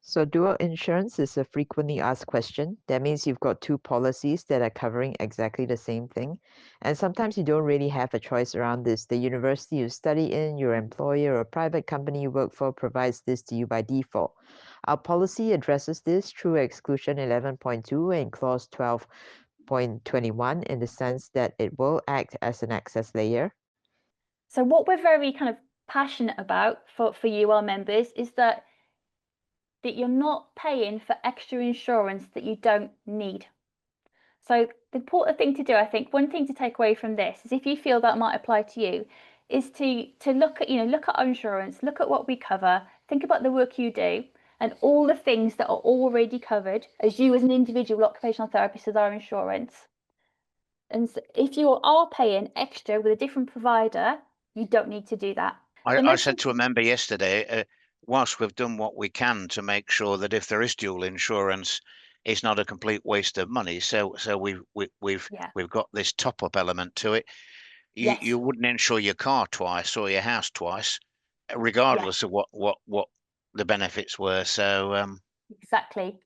So dual insurance is a frequently asked question. That means you've got two policies that are covering exactly the same thing. And sometimes you don't really have a choice around this. The university you study in, your employer, or private company you work for provides this to you by default. Our policy addresses this through exclusion 11.2 and clause 12.21 in the sense that it will act as an access layer. So what we're very kind of passionate about for you, our members, is that you're not paying for extra insurance that you don't need. So the important thing to do, I think, one thing to take away from this is if you feel that might apply to you, is to look at, look at our insurance, look at what we cover, think about the work you do and all the things that are already covered as you as an individual occupational therapist with our insurance. And so if you are paying extra with a different provider, you don't need to do that. I said to a member yesterday, whilst we've done what we can to make sure that if there is dual insurance, it's not a complete waste of money. So we've got this top up element to it. You wouldn't insure your car twice or your house twice, regardless of what the benefits were. So exactly.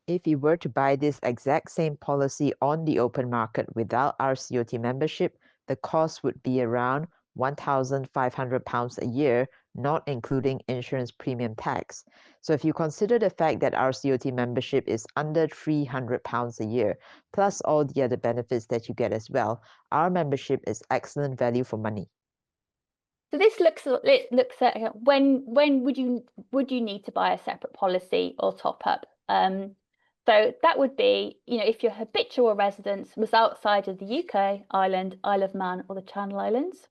If you were to buy this exact same policy on the open market without RCOT membership, the cost would be around £1,500 a year, not including insurance premium tax. So if you consider the fact that RCOT membership is under £300 a year, plus all the other benefits that you get as well, our membership is excellent value for money. So this looks at when would you need to buy a separate policy or top up? So that would be, if your habitual residence was outside of the UK, Ireland, Isle of Man, or the Channel Islands,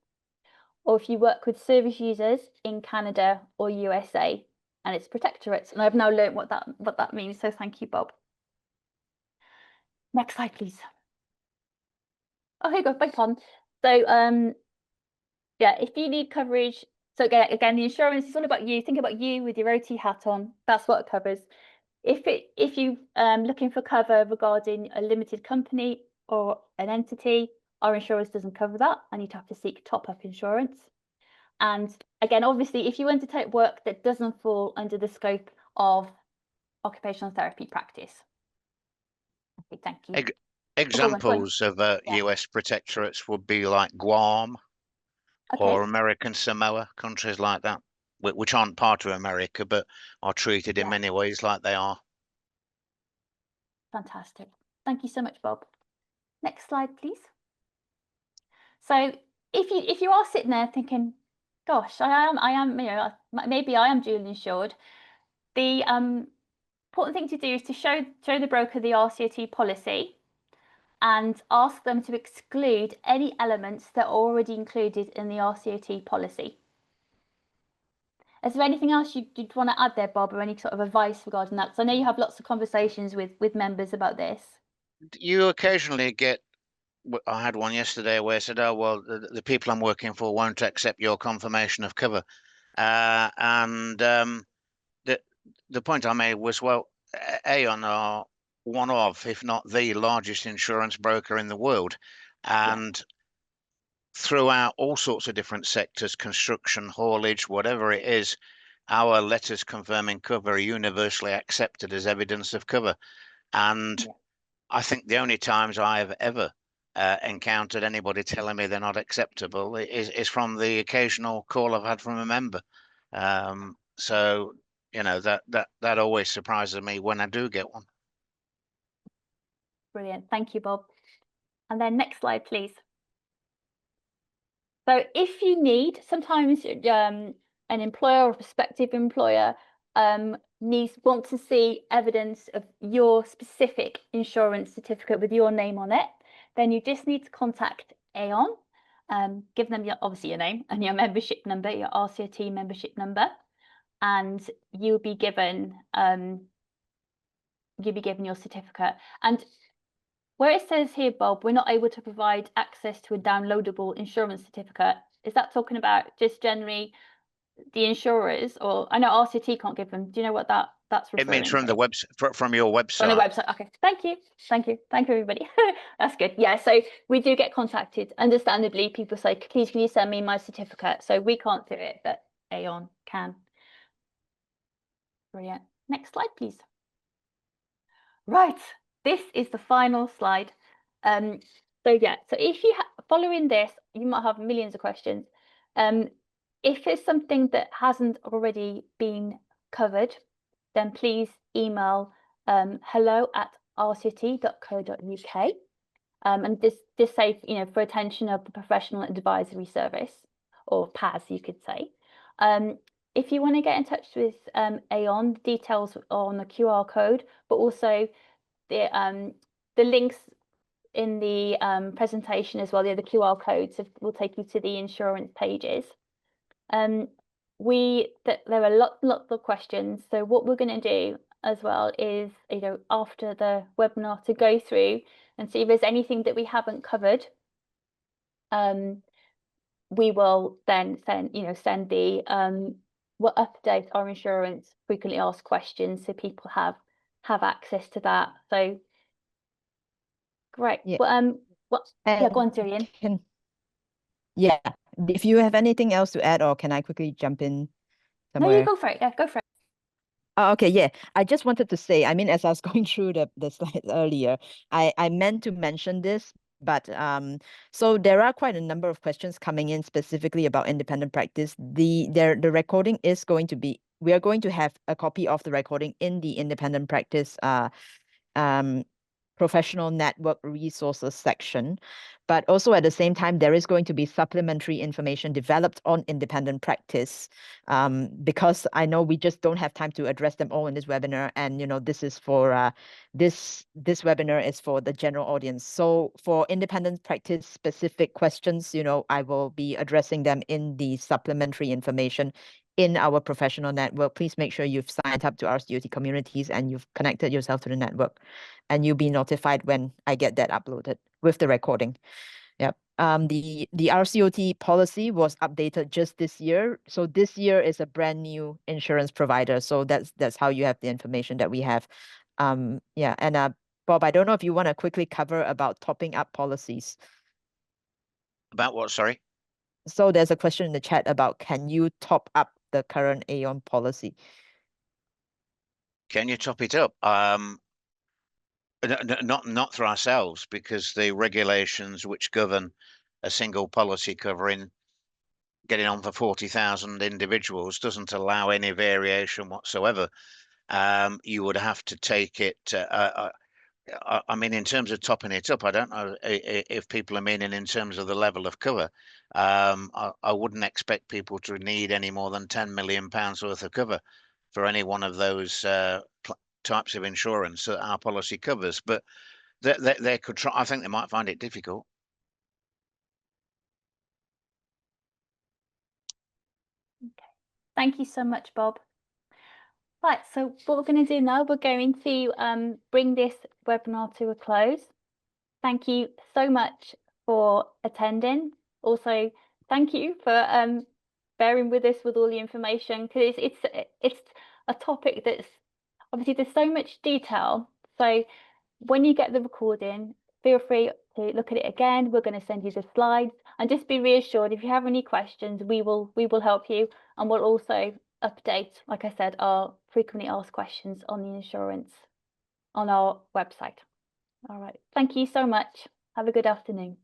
or if you work with service users in Canada or USA and its protectorates. And I've now learned what that means. So thank you, Bob. Next slide, please. Oh, here you go. Beg pardon. So yeah, if you need coverage, so again, the insurance is all about you. Think about you with your OT hat on. That's what it covers. If you looking for cover regarding a limited company or an entity, our insurance doesn't cover that, and you'd have to seek top-up insurance. And again, obviously, if you undertake work that doesn't fall under the scope of occupational therapy practice. Okay, thank you. Examples of US protectorates would be like Guam or American Samoa, countries like that, which aren't part of America, but are treated in many ways like they are. Fantastic. Thank you so much, Bob. Next slide, please. So if you are sitting there thinking, gosh, I am, maybe I am dually insured, the important thing to do is to show the broker the RCOT policy and ask them to exclude any elements that are already included in the RCOT policy. Is there anything else you'd want to add there, Bob, or any sort of advice regarding that? Because I know you have lots of conversations with members about this. You occasionally get, I had one yesterday where I said, oh, well, the people I'm working for won't accept your confirmation of cover. And the point I made was, well, Aon are one of, if not the largest insurance broker in the world. And throughout all sorts of different sectors, construction, haulage, whatever it is, our letters confirming cover are universally accepted as evidence of cover. And I think the only times I've ever encountered anybody telling me they're not acceptable is from the occasional call I've had from a member. So, that always surprises me when I do get one. Brilliant. Thank you, Bob. And then next slide, please. So if you need, sometimes an employer or prospective employer wants to see evidence of your specific insurance certificate with your name on it, then you just need to contact Aon, give them obviously your name and your membership number, your RCOT membership number, and you'll be given your certificate. And where it says here, Bob, we're not able to provide access to a downloadable insurance certificate, is that talking about just generally the insurers? Or I know RCT can't give them. Do you know what that's referring to? It means from the website, from your website. From the website. Okay. Thank you, everybody. That's good. Yeah. So we do get contacted. Understandably, people say, "Please, can you send me my certificate?" So we can't do it, but Aon can. Brilliant. Next slide, please. Right, this is the final slide. So if you following this, you might have millions of questions. If it's something that hasn't already been covered, then please email hello@rcot.co.uk. And this say, for attention of the Professional Advisory Service, or PAS, you could say. If you want to get in touch with Aon, details on the QR code, but also the links in the presentation as well, the QR codes will take you to the insurance pages. There are lots of questions. So what we're going to do as well is, after the webinar, to go through and see if there's anything that we haven't covered. We will then send we'll update our insurance frequently asked questions so people have access to that. So great. Yeah. Well, yeah, go on, Julian. Yeah, if you have anything else to add, or can I quickly jump in somewhere? No, you go for it. Yeah, go for it. Oh, okay, yeah. I just wanted to say, I mean, as I was going through the slides earlier, I meant to mention this, but so there are quite a number of questions coming in specifically about independent practice. The recording is going to be, we are going to have a copy of the recording in the independent practice professional network resources section, but also at the same time, there is going to be supplementary information developed on independent practice, because I know we just don't have time to address them all in this webinar. And, this is for, this webinar is for the general audience. So for independent practice specific questions, I will be addressing them in the supplementary information in our professional network. Please make sure you've signed up to RCOT communities and you've connected yourself to the network, and you'll be notified when I get that uploaded with the recording. Yep. The RCOT policy was updated just this year. So this year is a brand new insurance provider. So that's how you have the information that we have. Yeah. And Bob, I don't know if you want to quickly cover about topping up policies. About what, sorry? So there's a question in the chat about, can you top up the current Aon policy? Can you top it up? Not for ourselves, because the regulations which govern a single policy covering getting on for 40,000 individuals doesn't allow any variation whatsoever. You would have to take it. I mean, in terms of topping it up, I don't know if people are meaning in terms of the level of cover. I wouldn't expect people to need any more than £10 million worth of cover for any one of those types of insurance that our policy covers. But they could try. I think they might find it difficult. Okay. Thank you so much, Bob. Right, so what we're going to do now, we're going to bring this webinar to a close. Thank you so much for attending. Also, thank you for bearing with us with all the information, because it's a topic that's obviously there's so much detail. So when you get the recording, feel free to look at it again. We're going to send you the slides, and just be reassured, if you have any questions, we will help you, and we'll also update, like I said, our frequently asked questions on the insurance on our website. All right. Thank you so much. Have a good afternoon.